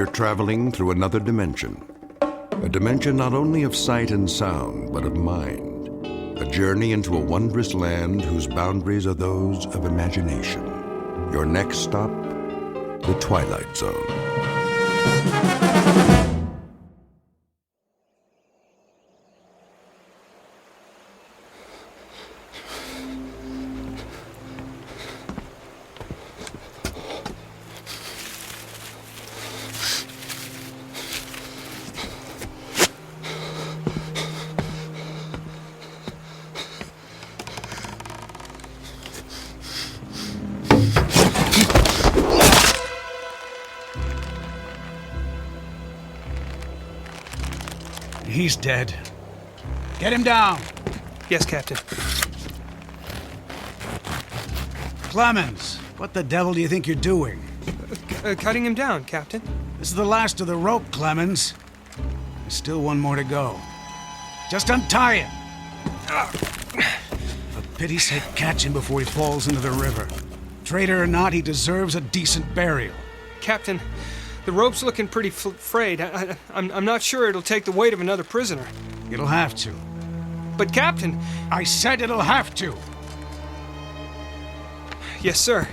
you're traveling through another dimension. A dimension not only of sight and sound, but of mind. A journey into a wondrous land whose boundaries are those of imagination. Your next stop, the Twilight Zone. He's dead. Get him down! Yes, Captain. Clemens, what the devil do you think you're doing? Cutting him down, Captain. This is the last of the rope, Clemens. There's still one more to go. Just untie him! For pity's sake, catch him before he falls into the river. Traitor or not, he deserves a decent burial. Captain, the rope's looking pretty frayed. I'm not sure it'll take the weight of another prisoner. It'll have to. But, Captain... I said it'll have to! Yes, sir.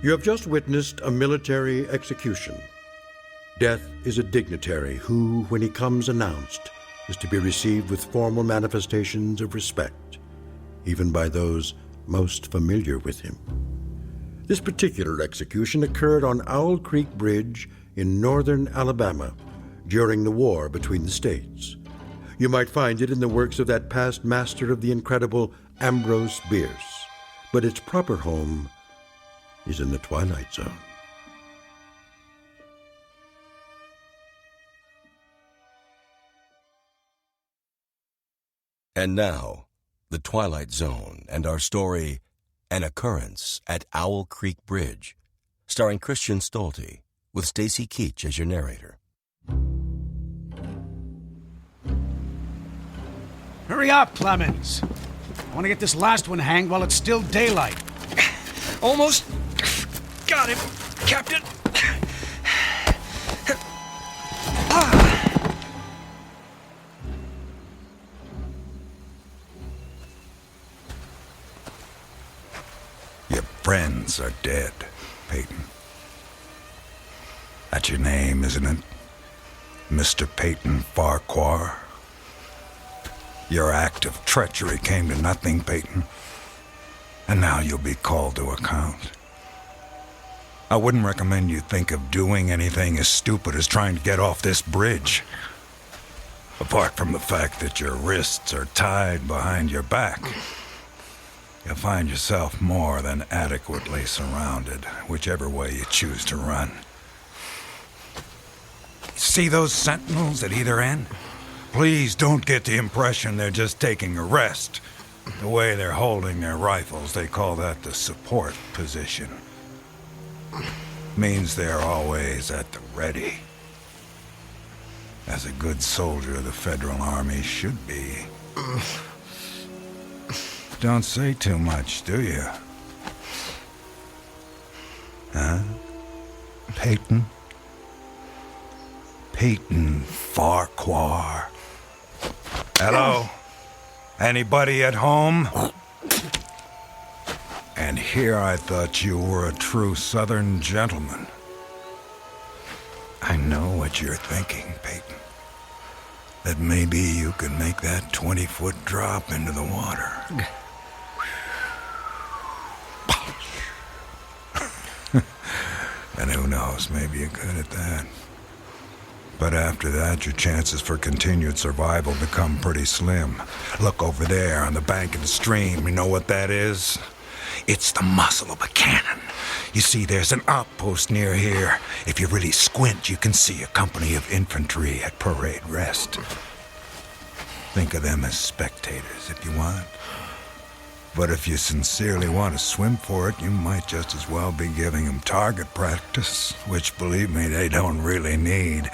You have just witnessed a military execution. Death is a dignitary who, when he comes announced, is to be received with formal manifestations of respect, even by those most familiar with him. This particular execution occurred on Owl Creek Bridge in northern Alabama during the war between the states. You might find it in the works of that past master of the incredible Ambrose Bierce, but its proper home is in the Twilight Zone. And now, The Twilight Zone and our story, An Occurrence at Owl Creek Bridge, starring Christian Stolte, with Stacy Keach as your narrator. Hurry up, Clemens! I want to get this last one hanged while it's still daylight. Almost got him, Captain. Your friends are dead, Peyton. That's your name, isn't it? Mr. Peyton Farquhar? Your act of treachery came to nothing, Peyton. And now you'll be called to account. I wouldn't recommend you think of doing anything as stupid as trying to get off this bridge. Apart from the fact that your wrists are tied behind your back, you'll find yourself more than adequately surrounded, whichever way you choose to run. See those sentinels at either end? Please don't get the impression they're just taking a rest. The way they're holding their rifles, they call that the support position. Means they're always at the ready. As a good soldier of the Federal Army should be. Don't say too much, do you? Huh? Peyton? Peyton Farquhar. Hello? Anybody at home? And here I thought you were a true Southern gentleman. I know what you're thinking, Peyton. That maybe you can make that 20-foot drop into the water. And who knows, maybe you're good at that. But after that, your chances for continued survival become pretty slim. Look over there on the bank of the stream. You know what that is? It's the muzzle of a cannon. You see, there's an outpost near here. If you really squint, you can see a company of infantry at parade rest. Think of them as spectators if you want. But if you sincerely want to swim for it, you might just as well be giving them target practice, which, believe me, they don't really need.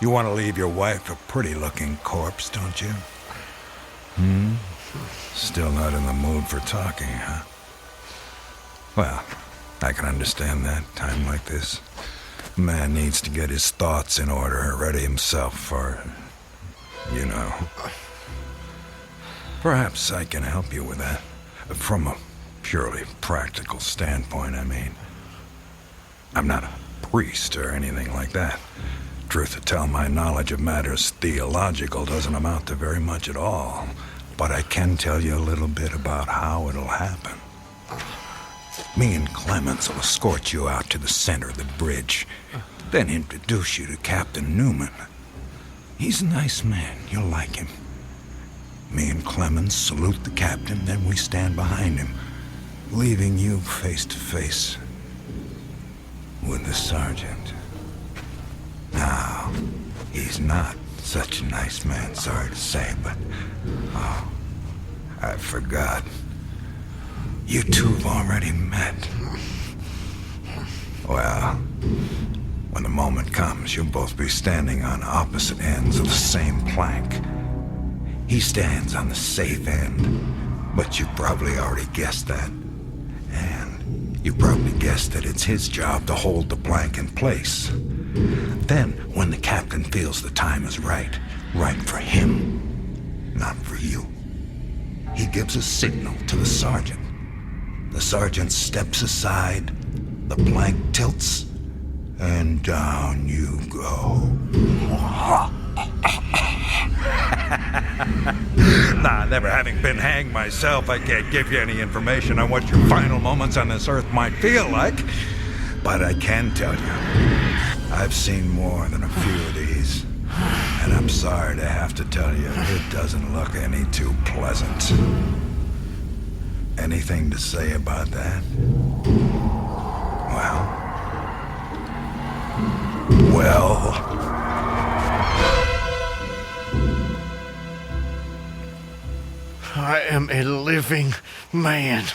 You want to leave your wife a pretty-looking corpse, don't you? Still not in the mood for talking, huh? Well, I can understand that. Time like this, a man needs to get his thoughts in order, ready himself for, you know. Perhaps I can help you with that. From a purely practical standpoint, I mean. I'm not a priest or anything like that. Truth to tell, my knowledge of matters theological doesn't amount to very much at all. But I can tell you a little bit about how it'll happen. Me and Clemens will escort you out to the center of the bridge, then introduce you to Captain Newman. He's a nice man. You'll like him. Me and Clemens salute the captain, then we stand behind him, leaving you face to face with the sergeant. Now, he's not such a nice man, sorry to say, but... Oh, I forgot. You two have already met. Well, when the moment comes, you'll both be standing on opposite ends of the same plank. He stands on the safe end, but you probably already guessed that. And you probably guessed that it's his job to hold the plank in place. Then, when the captain feels the time is right for him, not for you, he gives a signal to the sergeant. The sergeant steps aside, the plank tilts, and down you go. Nah, never having been hanged myself, I can't give you any information on what your final moments on this earth might feel like. But I can tell you, I've seen more than a few of these. And I'm sorry to have to tell you, it doesn't look any too pleasant. Anything to say about that? Well... I am a living man.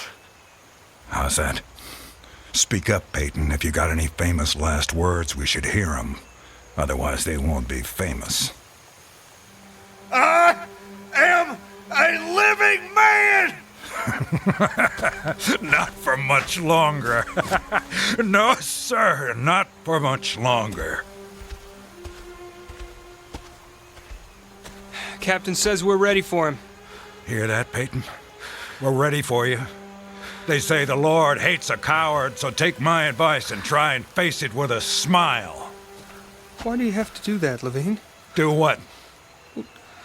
How's that? Speak up, Peyton. If you got any famous last words, we should hear them. Otherwise, they won't be famous. I am a living man! Not for much longer. No, sir, not for much longer. Captain says we're ready for him. Hear that, Peyton? We're ready for you. They say the Lord hates a coward, so take my advice and try and face it with a smile. Why do you have to do that, Levine? Do what?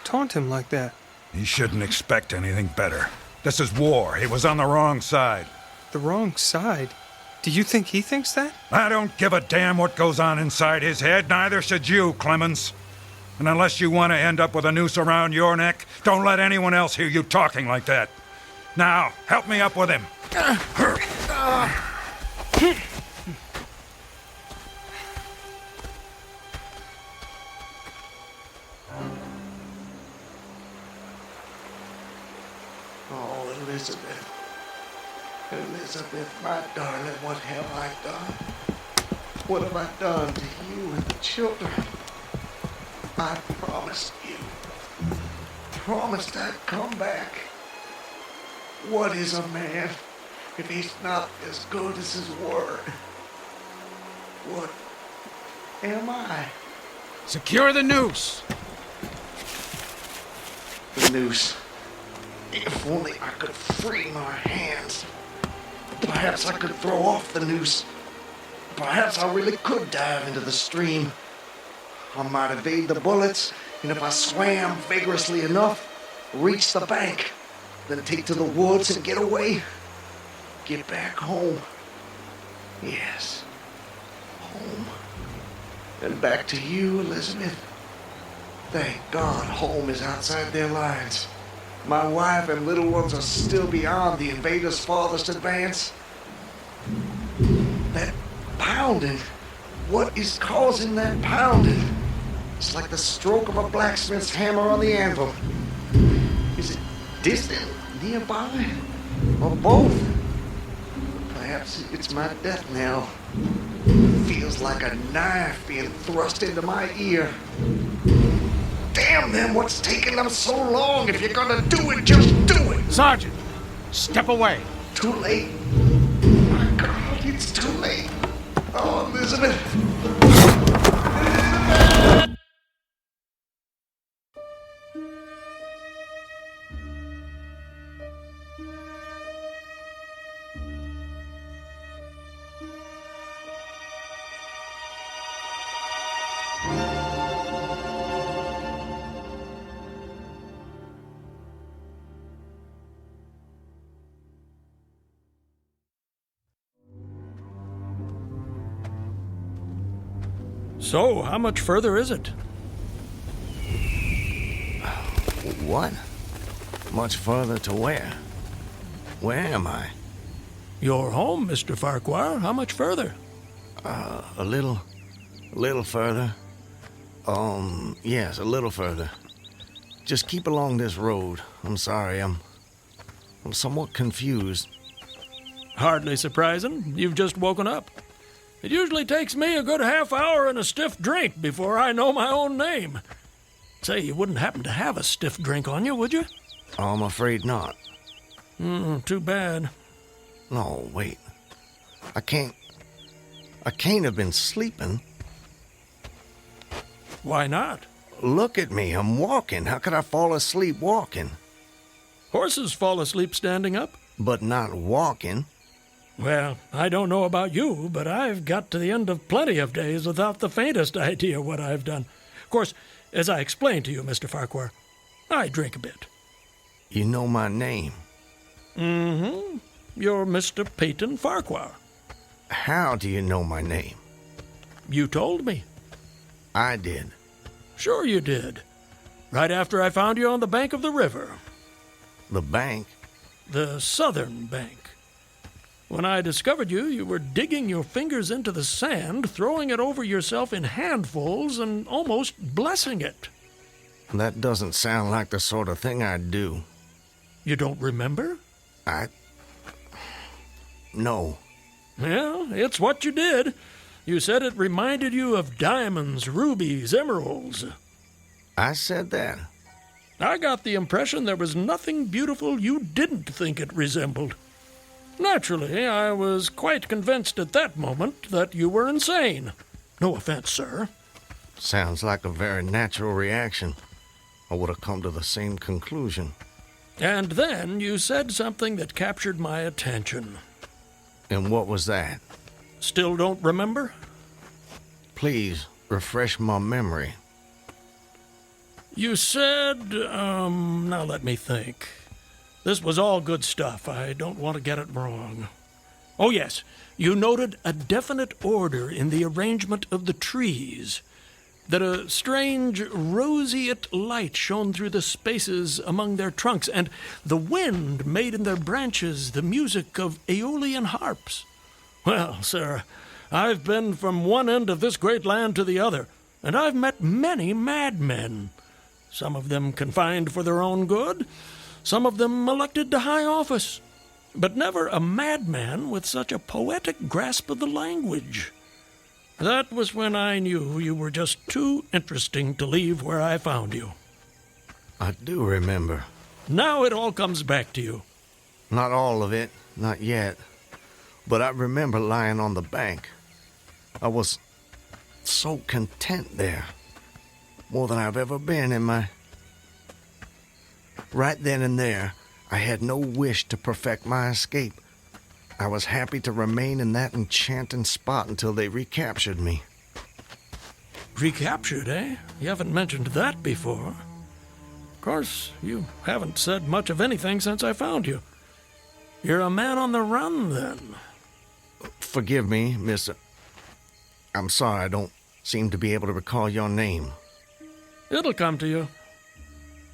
Taunt him like that. He shouldn't expect anything better. This is war. He was on the wrong side. The wrong side? Do you think he thinks that? I don't give a damn what goes on inside his head. Neither should you, Clemens. And unless you want to end up with a noose around your neck, don't let anyone else hear you talking like that. Now, help me up with him. Oh, Elizabeth. Elizabeth, my darling, what have I done? What have I done to you and the children? I promised you. Promised I'd come back. What is a man if he's not as good as his word? What am I? Secure the noose. The noose. If only I could free my hands. Perhaps I could throw off the noose. Perhaps I really could dive into the stream. I might evade the bullets, and if I swam vigorously enough, reach the bank, then take to the woods and get away. Get back home. Yes, home. And back to you, Elizabeth. Thank God home is outside their lines. My wife and little ones are still beyond the invaders' farthest advance. That pounding. What is causing that pounding? It's like the stroke of a blacksmith's hammer on the anvil. Is it distant, nearby, or both? Perhaps it's my death knell. feels like a knife being thrust into my ear. Damn them, what's taking them so long? If you're gonna do it, just do it! Sergeant, step away. Too late. My God, it's too late. Oh, Elizabeth. So, how much further is it? What? Much further to where? Where am I? You're home, Mr. Farquhar. How much further? A little further. Yes, a little further. Just keep along this road. I'm sorry, I'm somewhat confused. Hardly surprising. You've just woken up. It usually takes me a good half hour and a stiff drink before I know my own name. Say, you wouldn't happen to have a stiff drink on you, would you? I'm afraid not. Too bad. No, wait. I can't have been sleeping. Why not? Look at me, I'm walking. How could I fall asleep walking? Horses fall asleep standing up. But not walking. Well, I don't know about you, but I've got to the end of plenty of days without the faintest idea what I've done. Of course, as I explained to you, Mr. Farquhar, I drink a bit. You know my name. Mm-hmm. You're Mr. Peyton Farquhar. How do you know my name? You told me. I did. Sure you did. Right after I found you on the bank of the river. The bank? The southern bank. When I discovered you, you were digging your fingers into the sand, throwing it over yourself in handfuls, and almost blessing it. That doesn't sound like the sort of thing I'd do. You don't remember? No. Well, it's what you did. You said it reminded you of diamonds, rubies, emeralds. I said that. I got the impression there was nothing beautiful you didn't think it resembled. Naturally, I was quite convinced at that moment that you were insane. No offense, sir. Sounds like a very natural reaction. I would have come to the same conclusion. And then you said something that captured my attention. And what was that? Still don't remember? Please, refresh my memory. You said, now let me think. This was all good stuff. I don't want to get it wrong. Oh, yes. You noted a definite order in the arrangement of the trees. That a strange roseate light shone through the spaces among their trunks, and the wind made in their branches the music of aeolian harps. Well, sir, I've been from one end of this great land to the other, and I've met many madmen. Some of them confined for their own good, some of them elected to high office, but never a madman with such a poetic grasp of the language. That was when I knew you were just too interesting to leave where I found you. I do remember. Now it all comes back to you. Not all of it, not yet. But I remember lying on the bank. I was so content there. More than I've ever been in my... Right then and there, I had no wish to perfect my escape. I was happy to remain in that enchanting spot until they recaptured me. Recaptured, eh? You haven't mentioned that before. Of course, you haven't said much of anything since I found you. You're a man on the run, then. Forgive me, Miss... I'm sorry I don't seem to be able to recall your name. It'll come to you.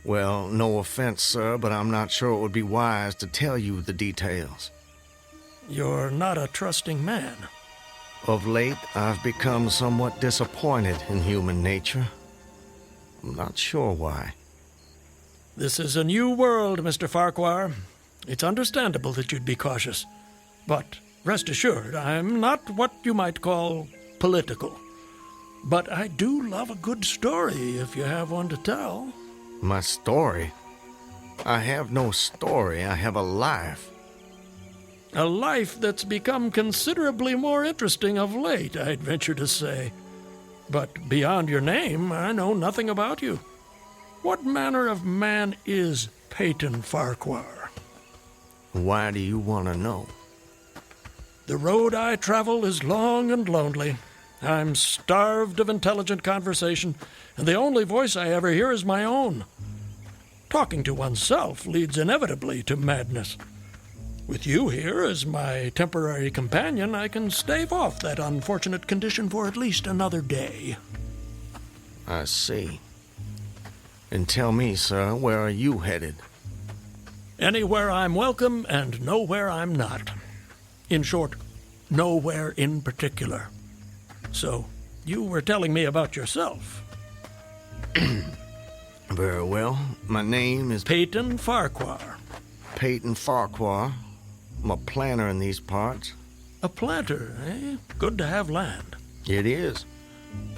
Well, no offense, sir, but I'm not sure it would be wise to tell you the details. You're not a trusting man. Of late, I've become somewhat disappointed in human nature. I'm not sure why. This is a new world, Mr. Farquhar. It's understandable that you'd be cautious. But rest assured, I'm not what you might call political. But I do love a good story if you have one to tell. My story? I have no story. I have a life. A life that's become considerably more interesting of late, I'd venture to say. But beyond your name, I know nothing about you. What manner of man is Peyton Farquhar? Why do you want to know? The road I travel is long and lonely. I'm starved of intelligent conversation, and the only voice I ever hear is my own. Talking to oneself leads inevitably to madness. With you here as my temporary companion, I can stave off that unfortunate condition for at least another day. I see. And tell me, sir, where are you headed? Anywhere I'm welcome and nowhere I'm not. In short, nowhere in particular. So, you were telling me about yourself. Very well. My name is Peyton Farquhar. Peyton Farquhar. I'm a planter in these parts. A planter, eh? Good to have land. It is.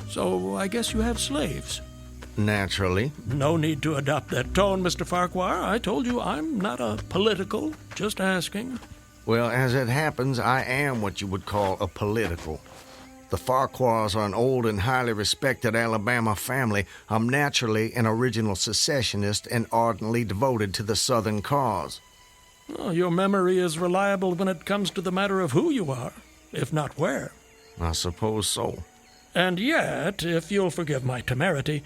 So, I guess you have slaves. Naturally. No need to adopt that tone, Mr. Farquhar. I told you I'm not a political, just asking. Well, as it happens, I am what you would call a political. The Farquhars are an old and highly respected Alabama family. I'm naturally an original secessionist and ardently devoted to the Southern cause. Oh, your memory is reliable when it comes to the matter of who you are, if not where. I suppose so. And yet, if you'll forgive my temerity,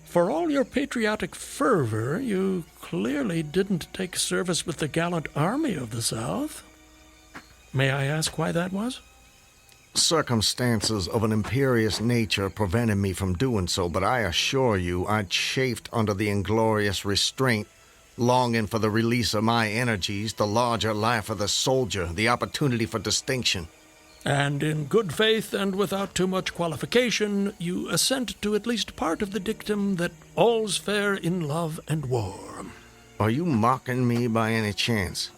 for all your patriotic fervor, you clearly didn't take service with the gallant army of the South. May I ask why that was? Circumstances of an imperious nature prevented me from doing so, but I assure you I chafed under the inglorious restraint, longing for the release of my energies, the larger life of the soldier, the opportunity for distinction. And in good faith and without too much qualification, you assent to at least part of the dictum that all's fair in love and war. Are you mocking me by any chance?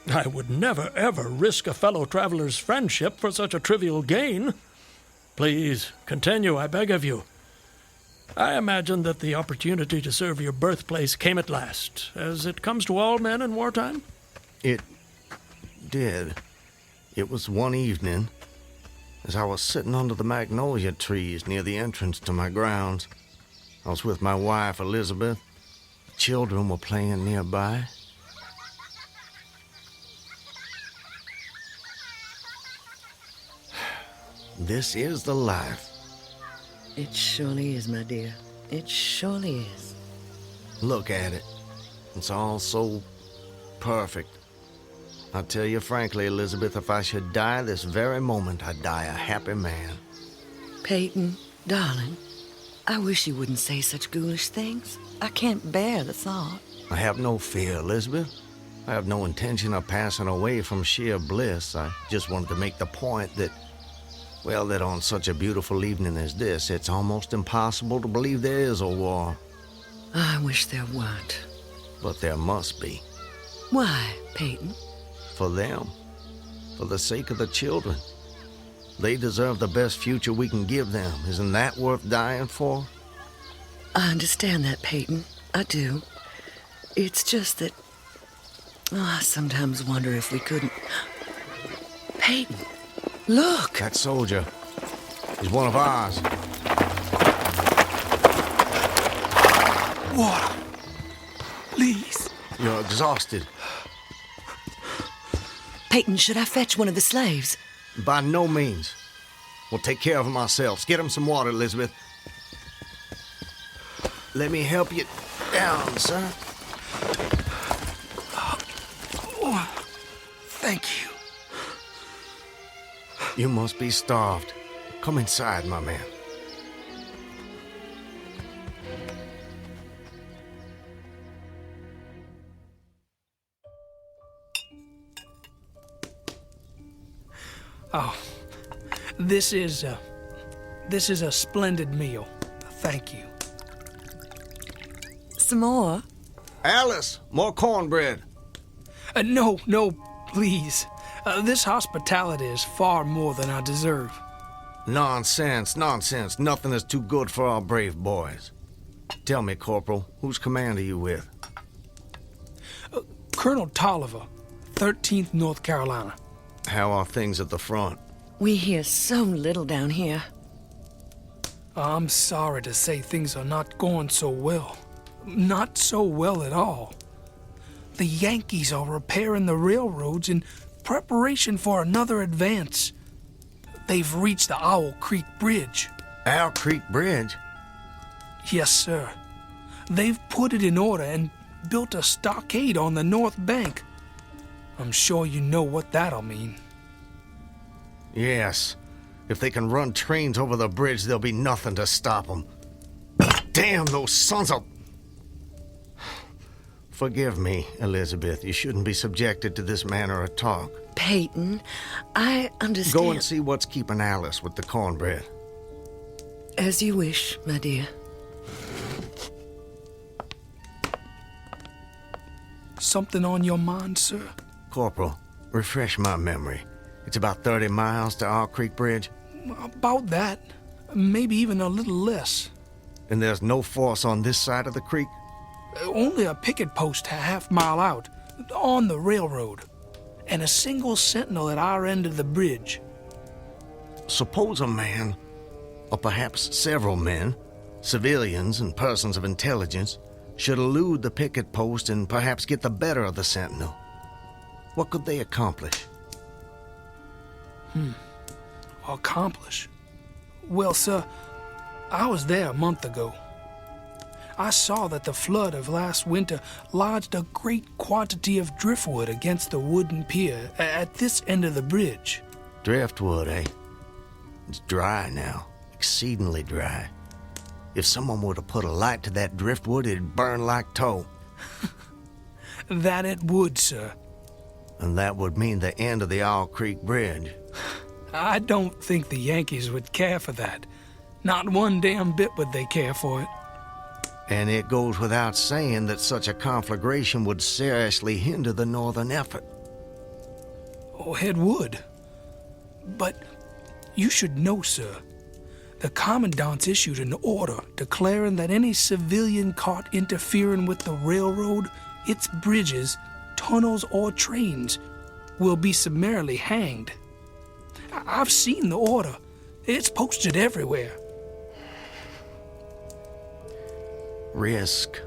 I would never, ever risk a fellow traveler's friendship for such a trivial gain. Please, continue, I beg of you. I imagine that the opportunity to serve your birthplace came at last, as it comes to all men in wartime. It did. It was one evening, as I was sitting under the magnolia trees near the entrance to my grounds. I was with my wife, Elizabeth. Children were playing nearby. This is the life. It surely is, my dear. It surely is. Look at it. It's all so perfect. I'll tell you frankly, Elizabeth, if I should die this very moment, I'd die a happy man. Peyton, darling, I wish you wouldn't say such ghoulish things. I can't bear the thought. I have no fear, Elizabeth. I have no intention of passing away from sheer bliss. I just wanted to make the point that, well, that on such a beautiful evening as this, it's almost impossible to believe there is a war. I wish there weren't. But there must be. Why, Peyton? For them. For the sake of the children. They deserve the best future we can give them. Isn't that worth dying for? I understand that, Peyton. I do. It's just that... I sometimes wonder if we couldn't... Peyton, look! That soldier is one of ours. Water. Please. You're exhausted. Peyton, should I fetch one of the slaves? By no means. We'll take care of them ourselves. Get him some water, Elizabeth. Let me help you down, sir. Oh, thank you. You must be starved. Come inside, my man. Oh, this is a splendid meal. Thank you. Some more? Alice, more cornbread. No, please. This hospitality is far more than I deserve. Nonsense, nonsense. Nothing is too good for our brave boys. Tell me, Corporal, whose command are you with? Colonel Tolliver, 13th North Carolina. How are things at the front? We hear so little down here. I'm sorry to say things are not going so well. Not so well at all. The Yankees are repairing the railroads in preparation for another advance. They've reached the Owl Creek Bridge. Owl Creek Bridge? Yes, sir. They've put it in order and built a stockade on the north bank. I'm sure you know what that'll mean. Yes. If they can run trains over the bridge, there'll be nothing to stop them. Damn those sons of... Forgive me, Elizabeth. You shouldn't be subjected to this manner of talk. Peyton, I understand. Go and see what's keeping Alice with the cornbread. As you wish, my dear. Something on your mind, sir? Corporal, refresh my memory. It's about 30 miles to Owl Creek Bridge? About that. Maybe even a little less. And there's no force on this side of the creek? Only a picket post a half-mile out, on the railroad, and a single sentinel at our end of the bridge. Suppose a man, or perhaps several men, civilians and persons of intelligence, should elude the picket post and perhaps get the better of the sentinel. What could they accomplish? Accomplish? Well, sir, I was there a month ago. I saw that the flood of last winter lodged a great quantity of driftwood against the wooden pier at this end of the bridge. Driftwood, eh? It's dry now, exceedingly dry. If someone were to put a light to that driftwood, it'd burn like tow. That it would, sir. And that would mean the end of the Owl Creek Bridge. I don't think the Yankees would care for that. Not one damn bit would they care for it. And it goes without saying that such a conflagration would seriously hinder the northern effort. Oh, it would. But you should know, sir, the Commandant's issued an order declaring that any civilian caught interfering with the railroad, its bridges, tunnels, or trains will be summarily hanged. I've seen the order. It's posted everywhere. Risk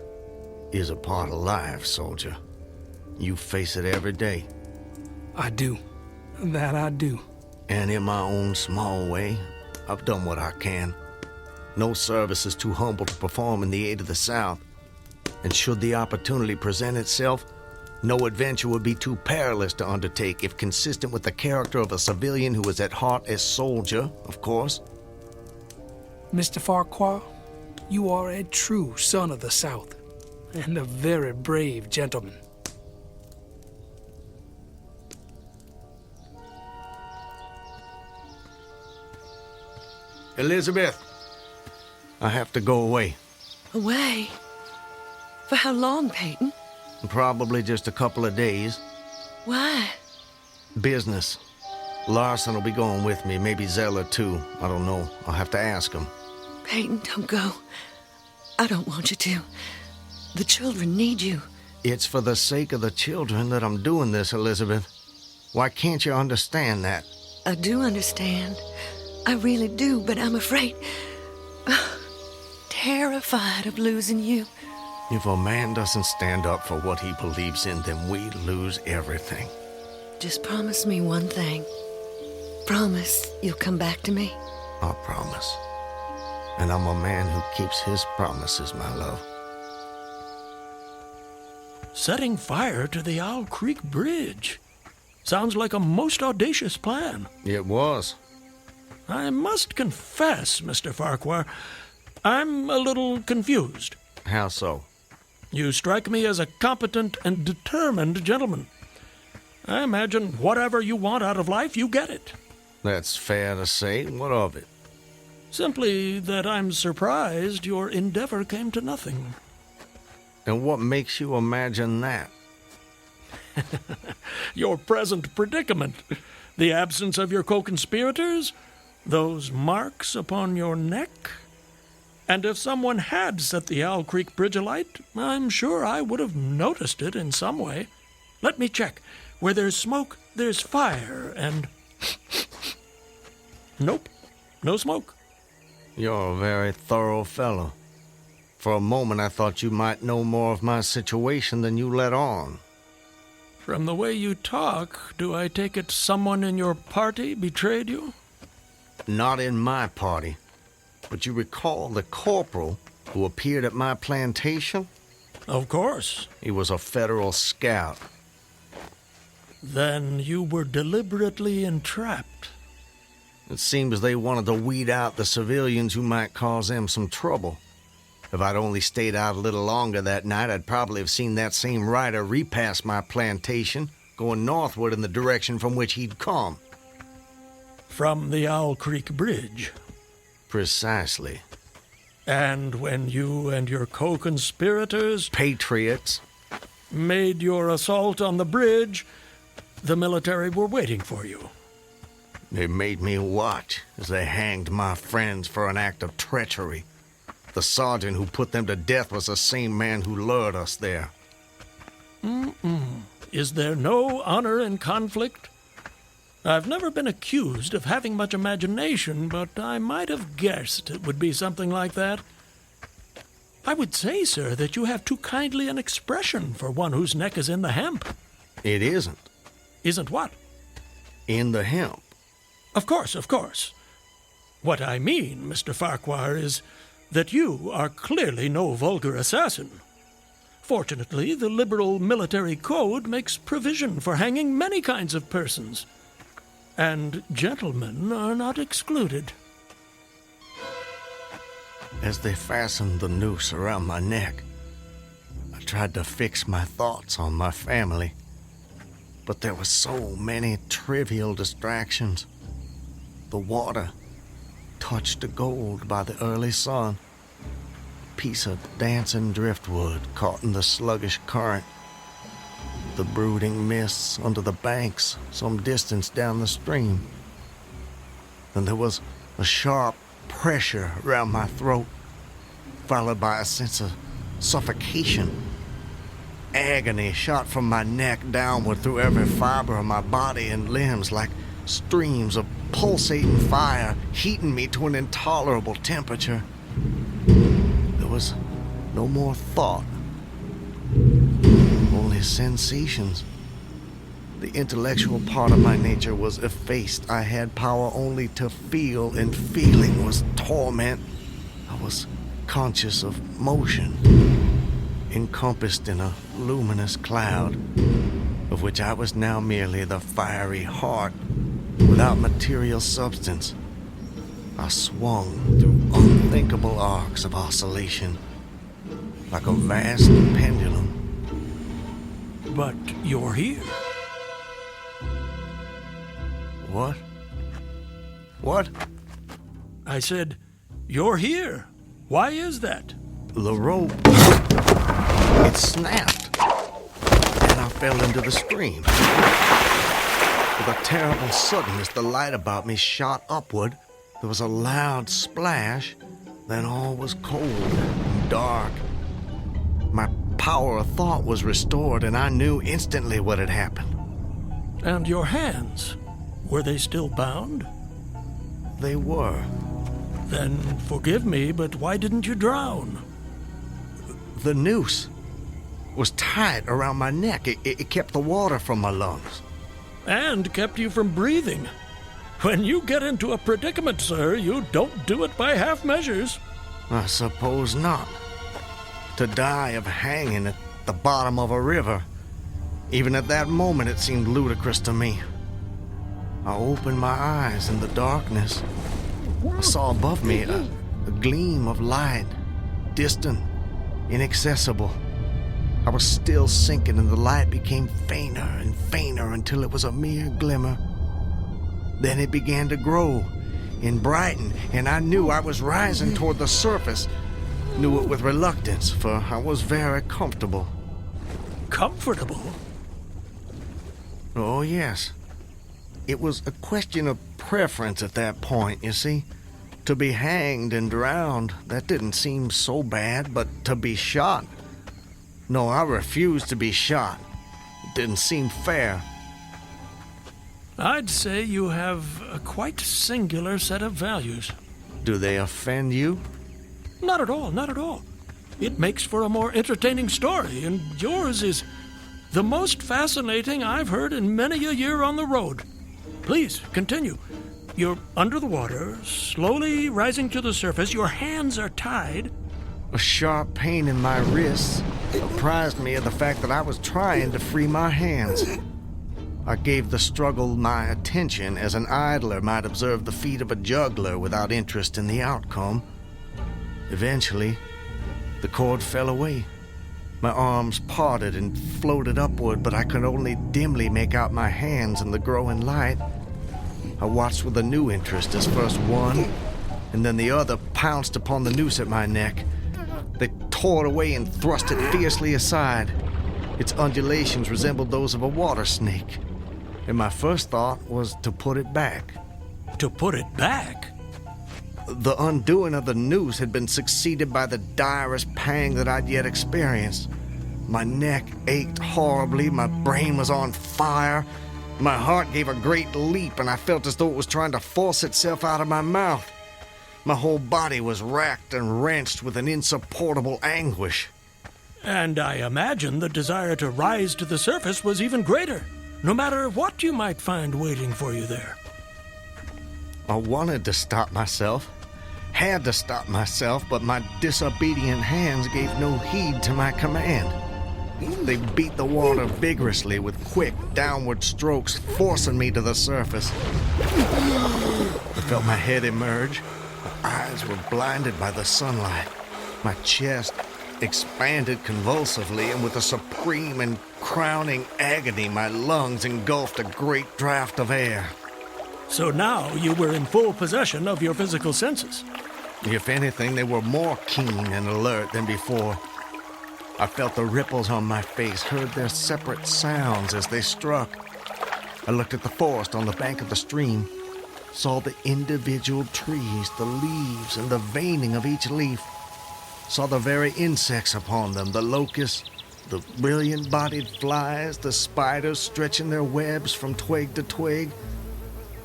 is a part of life, soldier. You face it every day. I do. That I do. And in my own small way, I've done what I can. No service is too humble to perform in the aid of the South. And should the opportunity present itself, no adventure would be too perilous to undertake if consistent with the character of a civilian who is at heart a soldier, of course. Mr. Farquhar, you are a true son of the South, and a very brave gentleman. Elizabeth, I have to go away. Away? For how long, Peyton? Probably just a couple of days. Why? Business. Larson will be going with me, maybe Zeller too. I don't know. I'll have to ask him. Peyton, don't go. I don't want you to. The children need you. It's for the sake of the children that I'm doing this, Elizabeth. Why can't you understand that? I do understand. I really do, but I'm afraid... terrified of losing you. If a man doesn't stand up for what he believes in, then we lose everything. Just promise me one thing. Promise you'll come back to me. I promise. And I'm a man who keeps his promises, my love. Setting fire to the Owl Creek Bridge. Sounds like a most audacious plan. It was. I must confess, Mr. Farquhar, I'm a little confused. How so? You strike me as a competent and determined gentleman. I imagine whatever you want out of life, you get it. That's fair to say. What of it? Simply that I'm surprised your endeavor came to nothing. And what makes you imagine that? Your present predicament. The absence of your co-conspirators. Those marks upon your neck? And if someone had set the Owl Creek Bridge alight, I'm sure I would have noticed it in some way. Let me check. Where there's smoke, there's fire, and... Nope, no smoke. You're a very thorough fellow. For a moment I thought you might know more of my situation than you let on. From the way you talk, do I take it someone in your party betrayed you? Not in my party. But you recall the corporal who appeared at my plantation? Of course. He was a federal scout. Then you were deliberately entrapped. It seems they wanted to weed out the civilians who might cause them some trouble. If I'd only stayed out a little longer that night, I'd probably have seen that same rider repass my plantation, going northward in the direction from which he'd come. From the Owl Creek Bridge. Precisely. And when you and your co-conspirators... Patriots. ...made your assault on the bridge, the military were waiting for you. They made me watch as they hanged my friends for an act of treachery. The sergeant who put them to death was the same man who lured us there. Is there no honor in conflict? I've never been accused of having much imagination, but I might have guessed it would be something like that. I would say, sir, that you have too kindly an expression for one whose neck is in the hemp. It isn't. Isn't what? In the hemp. Of course, of course. What I mean, Mr. Farquhar, is that you are clearly no vulgar assassin. Fortunately, the liberal military code makes provision for hanging many kinds of persons. And gentlemen are not excluded. As they fastened the noose around my neck, I tried to fix my thoughts on my family. But there were so many trivial distractions. The water, touched to gold by the early sun. A piece of dancing driftwood caught in the sluggish current. The brooding mists under the banks some distance down the stream. Then there was a sharp pressure around my throat, followed by a sense of suffocation. Agony shot from my neck downward through every fiber of my body and limbs like streams of pulsating fire, heating me to an intolerable temperature. There was no more thought, only sensations. The intellectual part of my nature was effaced. I had power only to feel, and feeling was torment. I was conscious of motion, encompassed in a luminous cloud, of which I was now merely the fiery heart, without material substance. I swung through unthinkable arcs of oscillation, like a vast pendulum. But you're here. What? What? I said, you're here. Why is that? The rope, it snapped, and I fell into the stream. With a terrible suddenness, the light about me shot upward. There was a loud splash, then all was cold and dark. My power of thought was restored, and I knew instantly what had happened. And your hands, were they still bound? They were. Then forgive me, but why didn't you drown? The noose was tight around my neck. It kept the water from my lungs. And kept you from breathing. When you get into a predicament, sir, you don't do it by half measures. I suppose not. To die of hanging at the bottom of a river. Even at that moment, it seemed ludicrous to me. I opened my eyes in the darkness. I saw above me a gleam of light, distant, inaccessible. I was still sinking, and the light became fainter and fainter until it was a mere glimmer. Then it began to grow and brighten, and I knew I was rising toward the surface. Knew it with reluctance, for I was very comfortable. Comfortable? Oh, yes. It was a question of preference at that point, you see. To be hanged and drowned, that didn't seem so bad, but to be shot? No, I refused to be shot. It didn't seem fair. I'd say you have a quite singular set of values. Do they offend you? Not at all, not at all. It makes for a more entertaining story, and yours is the most fascinating I've heard in many a year on the road. Please, continue. You're under the water, slowly rising to the surface. Your hands are tied. A sharp pain in my wrists apprised me of the fact that I was trying to free my hands. I gave the struggle my attention as an idler might observe the feat of a juggler without interest in the outcome. Eventually, the cord fell away. My arms parted and floated upward, but I could only dimly make out my hands in the growing light. I watched with a new interest as first one and then the other pounced upon the noose at my neck. They tore it away and thrust it fiercely aside. Its undulations resembled those of a water snake, and my first thought was to put it back. To put it back? The undoing of the noose had been succeeded by the direst pang that I'd yet experienced. My neck ached horribly, my brain was on fire, my heart gave a great leap, and I felt as though it was trying to force itself out of my mouth. My whole body was racked and wrenched with an insupportable anguish. And I imagine the desire to rise to the surface was even greater, no matter what you might find waiting for you there. I wanted to stop myself, had to stop myself, but my disobedient hands gave no heed to my command. They beat the water vigorously with quick downward strokes, forcing me to the surface. I felt my head emerge. My eyes were blinded by the sunlight. My chest expanded convulsively, and with a supreme and crowning agony, my lungs engulfed a great draught of air. So now you were in full possession of your physical senses. If anything, they were more keen and alert than before. I felt the ripples on my face, heard their separate sounds as they struck. I looked at the forest on the bank of the stream, saw the individual trees, the leaves, and the veining of each leaf, saw the very insects upon them, the locusts, the brilliant-bodied flies, the spiders stretching their webs from twig to twig,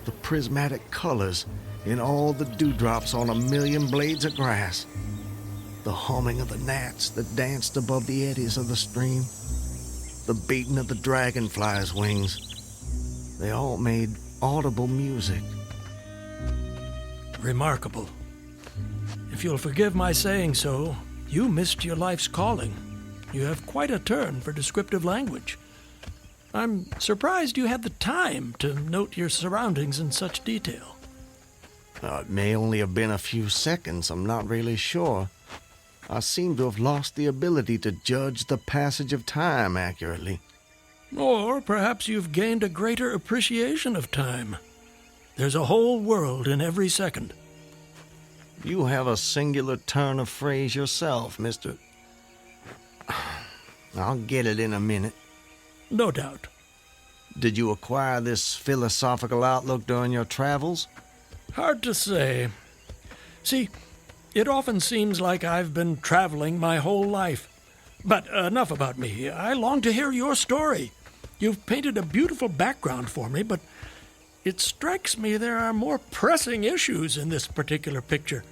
the prismatic colors in all the dewdrops on a million blades of grass, the humming of the gnats that danced above the eddies of the stream, the beating of the dragonflies' wings. They all made audible music. Remarkable. If you'll forgive my saying so, you missed your life's calling. You have quite a turn for descriptive language. I'm surprised you had the time to note your surroundings in such detail. It may only have been a few seconds, I'm not really sure. I seem to have lost the ability to judge the passage of time accurately. Or perhaps you've gained a greater appreciation of time. There's a whole world in every second. You have a singular turn of phrase yourself, Mr. I'll get it in a minute. No doubt. Did you acquire this philosophical outlook during your travels? Hard to say. See, it often seems like I've been traveling my whole life. But enough about me. I long to hear your story. You've painted a beautiful background for me, but it strikes me there are more pressing issues in this particular picture.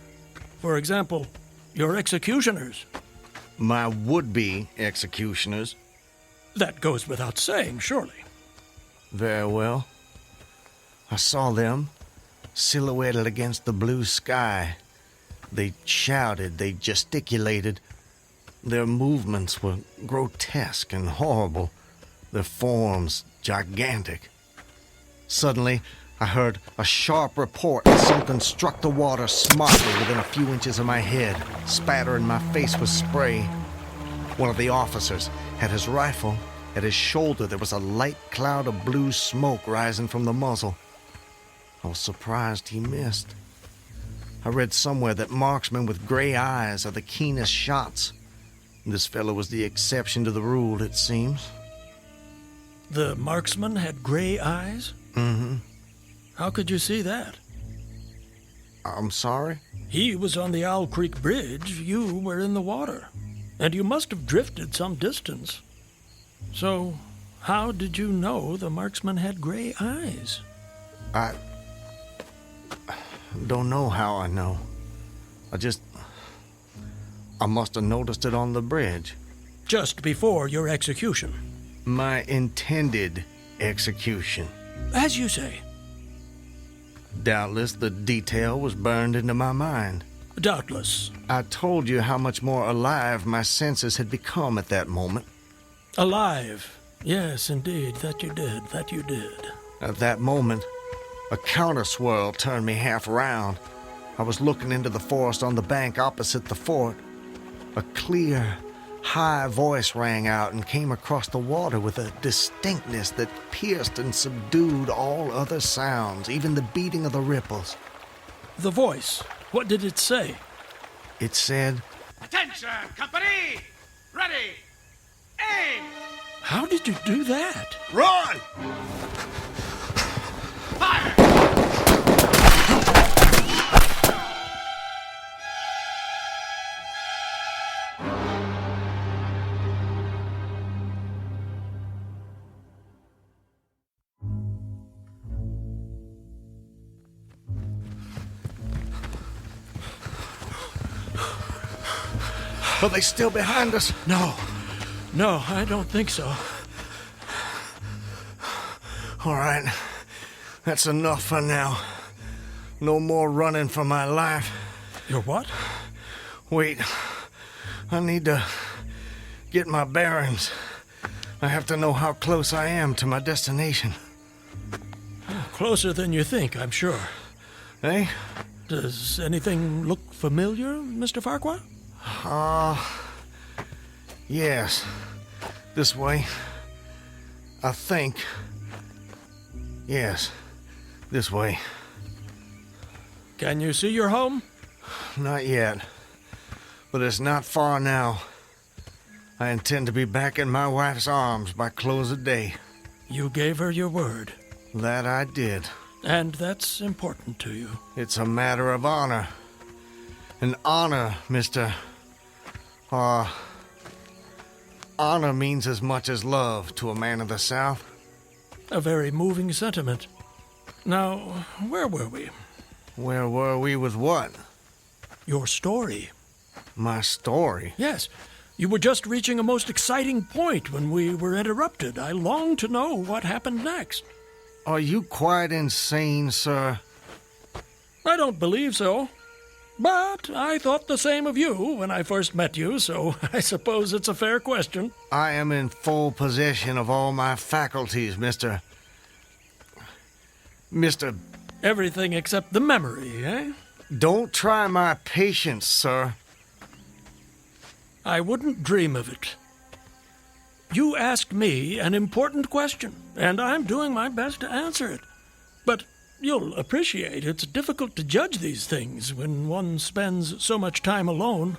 For example, your executioners. My would-be executioners? That goes without saying, surely. Very well. I saw them, silhouetted against the blue sky. They shouted, they gesticulated. Their movements were grotesque and horrible, their forms gigantic. Suddenly, I heard a sharp report as something struck the water smartly within a few inches of my head, spattering my face with spray. One of the officers had his rifle. At his shoulder, there was a light cloud of blue smoke rising from the muzzle. I was surprised he missed. I read somewhere that marksmen with gray eyes are the keenest shots. This fellow was the exception to the rule, it seems. The marksman had gray eyes? Mm-hmm. How could you see that? I'm sorry? He was on the Owl Creek Bridge. You were in the water. And you must have drifted some distance. So, how did you know the marksman had gray eyes? I don't know how I know. I must have noticed it on the bridge. Just before your execution. My intended execution. As you say. Doubtless the detail was burned into my mind. Doubtless. I told you how much more alive my senses had become at that moment. Alive. Yes, indeed. That you did. At that moment, a counter-swirl turned me half around. I was looking into the forest on the bank opposite the fort. A clear, high voice rang out and came across the water with a distinctness that pierced and subdued all other sounds, even the beating of the ripples. The voice. What did it say? It said, Attention, company! Ready! Aim! How did you do that? "Run!" Fire! Are they still behind us? No, I don't think so. All right. That's enough for now. No more running for my life. Your what? Wait. I need to get my bearings. I have to know how close I am to my destination. Closer than you think, I'm sure. Eh? Does anything look familiar, Mr. Farquhar? Yes. This way. I think. Yes. This way. Can you see your home? Not yet. But it's not far now. I intend to be back in my wife's arms by close of day. You gave her your word. That I did. And that's important to you. It's a matter of honor. And honor, Mr. Honor means as much as love to a man of the South. A very moving sentiment. Now, where were we? Where were we with what? Your story. My story? Yes. You were just reaching a most exciting point when we were interrupted. I long to know what happened next. Are you quite insane, sir? I don't believe so. But I thought the same of you when I first met you, so I suppose it's a fair question. I am in full possession of all my faculties, Mr. Everything except the memory, eh? Don't try my patience, sir. I wouldn't dream of it. You asked me an important question, and I'm doing my best to answer it. But you'll appreciate it's difficult to judge these things when one spends so much time alone.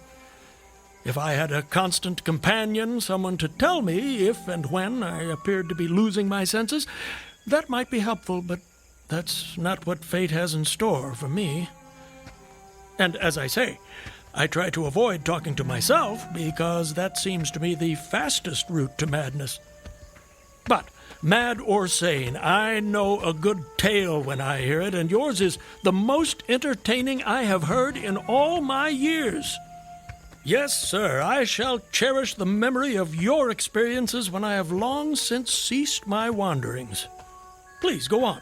If I had a constant companion, someone to tell me if and when I appeared to be losing my senses, that might be helpful, but that's not what fate has in store for me. And as I say, I try to avoid talking to myself because that seems to me the fastest route to madness. But mad or sane, I know a good tale when I hear it, and yours is the most entertaining I have heard in all my years. Yes, sir, I shall cherish the memory of your experiences when I have long since ceased my wanderings. Please, go on.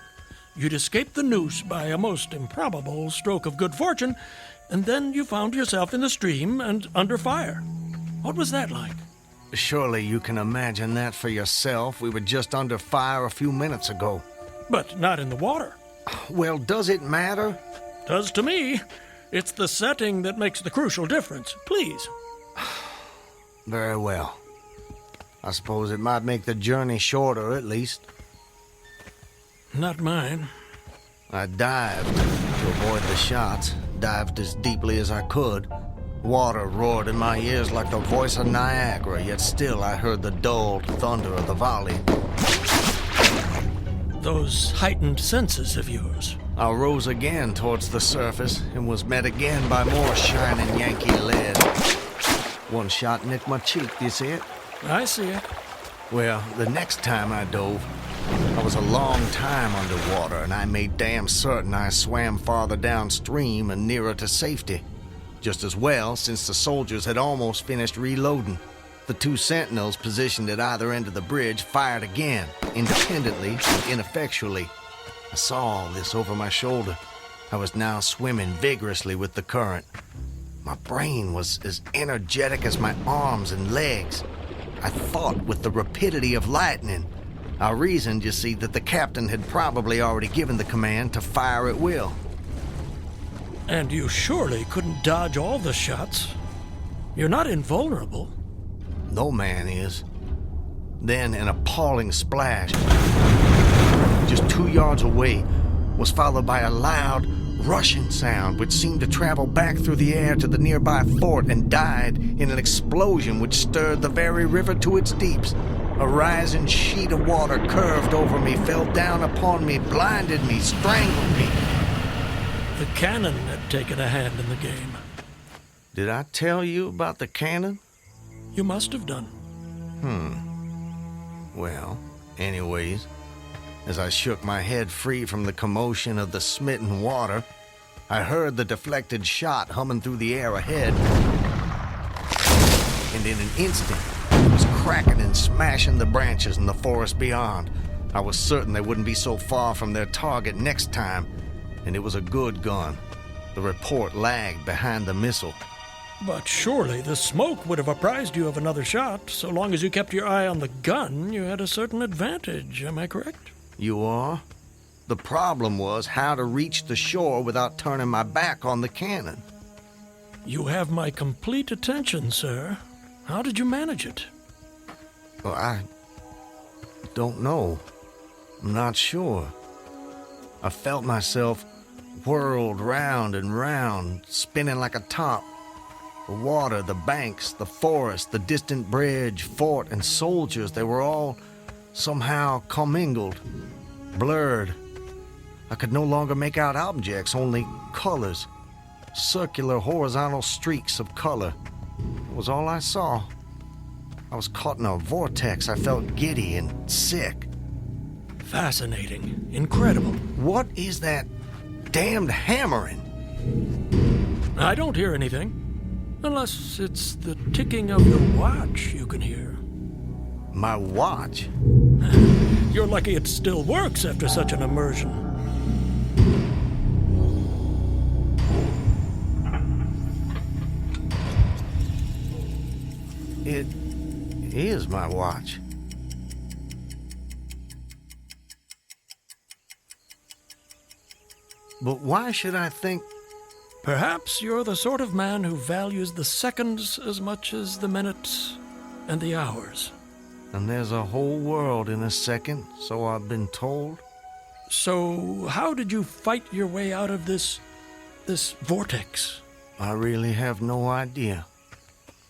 You'd escaped the noose by a most improbable stroke of good fortune, and then you found yourself in the stream and under fire. What was that like? Surely you can imagine that for yourself. We were just under fire a few minutes ago. But not in the water. Well, does it matter? Does to me. It's the setting that makes the crucial difference. Please. Very well. I suppose it might make the journey shorter, at least. Not mine. I dived to avoid the shots, dived as deeply as I could. Water roared in my ears like the voice of Niagara, yet still I heard the dulled thunder of the volley. those heightened senses of yours? I rose again towards the surface and was met again by more shining Yankee lead. One shot nicked my cheek, do you see it? I see it. Well, the next time I dove, I was a long time underwater, and I made damn certain I swam farther downstream and nearer to safety. Just as well, since the soldiers had almost finished reloading. The two sentinels positioned at either end of the bridge fired again, independently and ineffectually. I saw all this over my shoulder. I was now swimming vigorously with the current. My brain was as energetic as my arms and legs. I thought with the rapidity of lightning. I reasoned, you see, that the captain had probably already given the command to fire at will. And you surely couldn't dodge all the shots. You're not invulnerable. No man is. Then an appalling splash, just 2 yards away, was followed by a loud, rushing sound which seemed to travel back through the air to the nearby fort and died in an explosion which stirred the very river to its deeps. A rising sheet of water curved over me, fell down upon me, blinded me, strangled me. The cannon had taken a hand in the game. Did I tell you about the cannon? You must have done. Well, anyways, as I shook my head free from the commotion of the smitten water, I heard the deflected shot humming through the air ahead. And in an instant, it was cracking and smashing the branches in the forest beyond. I was certain they wouldn't be so far from their target next time, and it was a good gun. The report lagged behind the missile. But surely the smoke would have apprised you of another shot. So long as you kept your eye on the gun, you had a certain advantage. Am I correct? You are? The problem was how to reach the shore without turning my back on the cannon. You have my complete attention, sir. How did you manage it? Well, I don't know. I'm not sure. I felt myself whirled round and round, spinning like a top. The water, the banks, the forest, the distant bridge, fort, and soldiers, they were all somehow commingled, blurred. I could no longer make out objects, only colors. Circular, horizontal streaks of color. It was all I saw. I was caught in a vortex. I felt giddy and sick. Fascinating. Incredible. What is that damned hammering? I don't hear anything. Unless it's the ticking of your watch you can hear. My watch? You're lucky it still works after such an immersion. It is my watch. But why should I think... Perhaps you're the sort of man who values the seconds as much as the minutes and the hours. And there's a whole world in a second, so I've been told. So how did you fight your way out of this vortex? I really have no idea.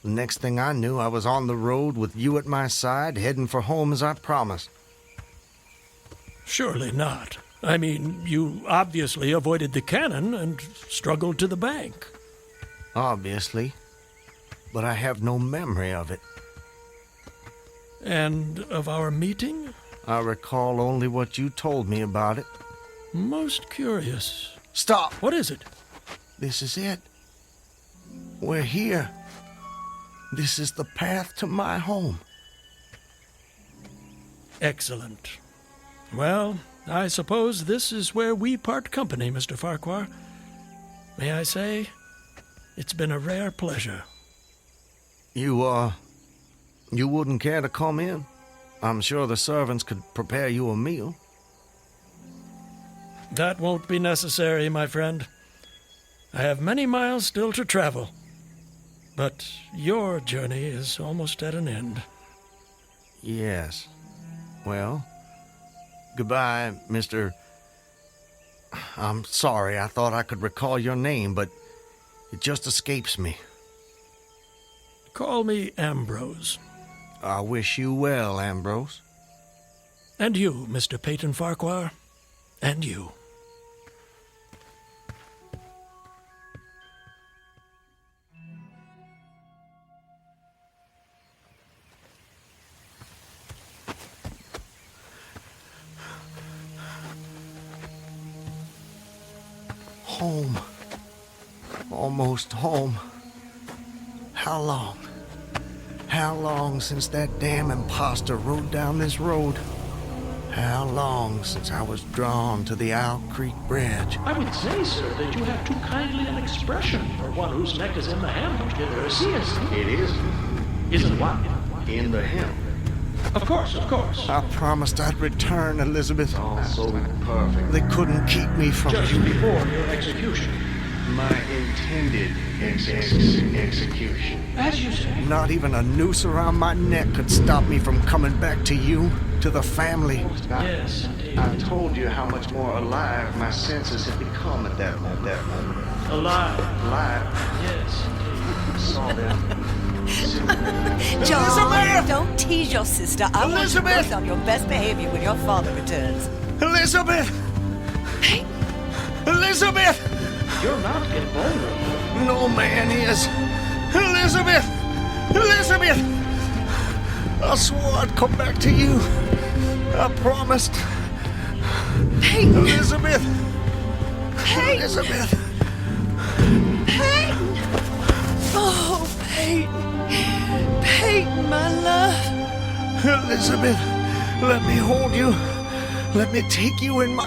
The next thing I knew, I was on the road with you at my side, heading for home as I promised. Surely not. I mean, you obviously avoided the cannon and struggled to the bank. Obviously. But I have no memory of it. And of our meeting? I recall only what you told me about it. Most curious. Stop! What is it? This is it. We're here. This is the path to my home. Excellent. Well, I suppose this is where we part company, Mr. Farquhar. May I say, it's been a rare pleasure. You wouldn't care to come in? I'm sure the servants could prepare you a meal. That won't be necessary, my friend. I have many miles still to travel. But your journey is almost at an end. Yes. Well, goodbye, Mr. I'm sorry, I thought I could recall your name, but it just escapes me. Call me Ambrose. I wish you well, Ambrose. And you, Mr. Peyton Farquhar. And you. Home. Almost home. How long? How long since that damn imposter rode down this road? How long since I was drawn to the Owl Creek Bridge? I would say, sir, that you have too kindly an expression for one whose neck is in the hem. Seriously. It is. Isn't what? In the hem. Of course, of course. I promised I'd return, Elizabeth. All so perfect. They couldn't keep me from Just you. before your execution. My intended execution. As you say. Not even a noose around my neck could stop me from coming back to you, to the family. Yes, indeed. I told you how much more alive my senses had become at that moment. Alive. Alive. Yes, indeed. I saw them. John, don't tease your sister. I want you Elizabeth! both on your best behavior when your father returns. Elizabeth! Elizabeth! You're not invulnerable. No man is. Elizabeth! Elizabeth! I swore I'd come back to you. I promised. Peyton! Elizabeth! Peyton! Elizabeth! Peyton! Oh, Peyton! Peyton, my love! Elizabeth, let me hold you. Let me take you in my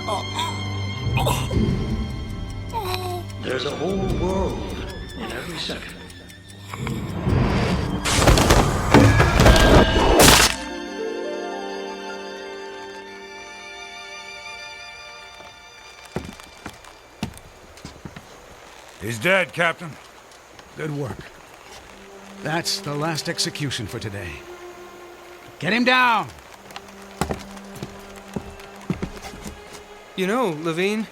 There's a whole world in every second. He's dead, Captain. Good work. That's the last execution for today. Get him down! You know, Levine,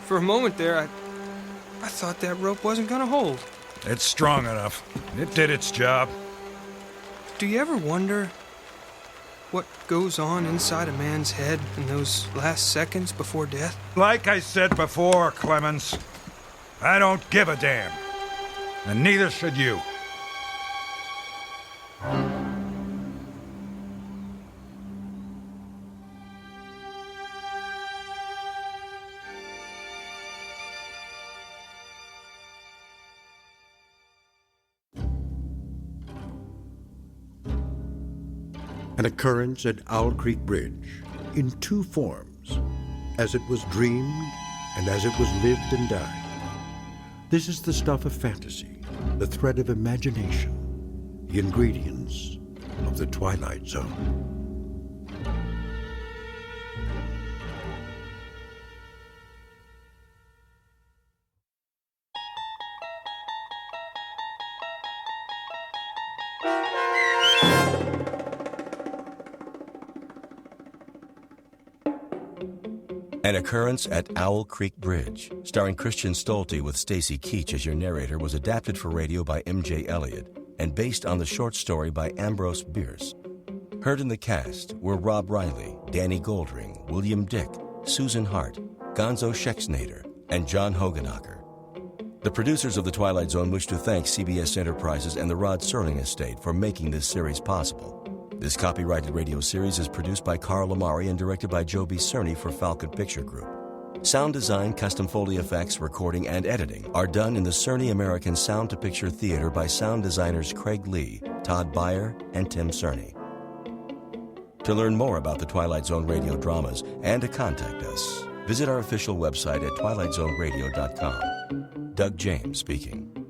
for a moment there, I thought that rope wasn't gonna hold. It's strong enough. It did its job. Do you ever wonder what goes on inside a man's head in those last seconds before death? Like I said before, Clemens, I don't give a damn. And neither should you. An occurrence at Owl Creek Bridge in two forms, as it was dreamed and as it was lived and died. This is the stuff of fantasy, the thread of imagination, the ingredients of the Twilight Zone. An Occurance at Owl Creek Bridge, starring Christian Stolte with Stacy Keach as your narrator, was adapted for radio by M.J. Elliott and based on the short story by Ambrose Bierce. Heard in the cast were Rob Riley, Danny Goldring, William Dick, Susan Hart, Gonzo Schexnader, and John Hogenacker. The producers of The Twilight Zone wish to thank CBS Enterprises and the Rod Serling Estate for making this series possible. This copyrighted radio series is produced by Carl Amari and directed by Joe B. Cerny for Falcon Picture Group. Sound design, custom Foley effects, recording, and editing are done in the Cerny American Sound to Picture Theater by sound designers Craig Lee, Todd Beyer, and Tim Cerny. To learn more about the Twilight Zone radio dramas and to contact us, visit our official website at twilightzoneradio.com. Doug James speaking.